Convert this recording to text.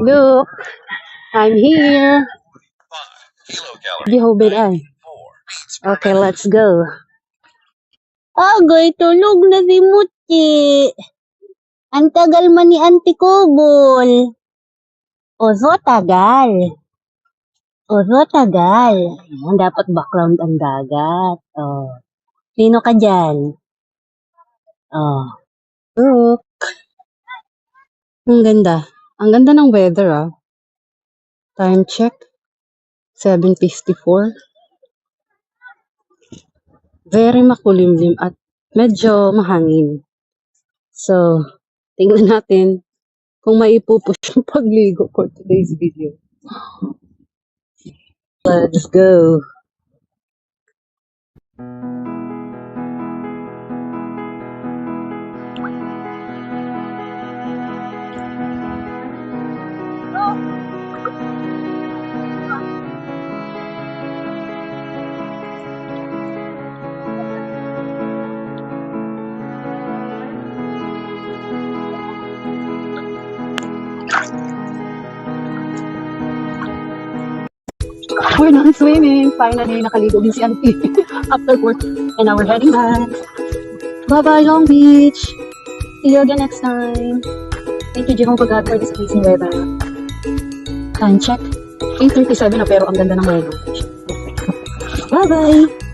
Look, I'm here. Gihubid ay. Okay, let's go. Agay, tulog na si Muchi. Ang tagal man ni Auntie Kubol. Ozo tagal. Ozo tagal. Ayan, dapat background ang dagat. Oh. Sino ka dyan? Oh. Look. Ang ganda. Ang ganda ng weather, ah. Time check. 7:54. Very makulimlim at medyo mahangin. So, tingnan natin kung maipupush yung pagligo for today's video. Let's go. We're not swimming. Finally, nakaligo din si Auntie after work. And now we're heading back. Bye-bye, Long Beach. See you again next time. Thank you, Jehovah God, for this amazing weather. Time check. 8:37 na pero ang ganda ng weather. Bye-bye.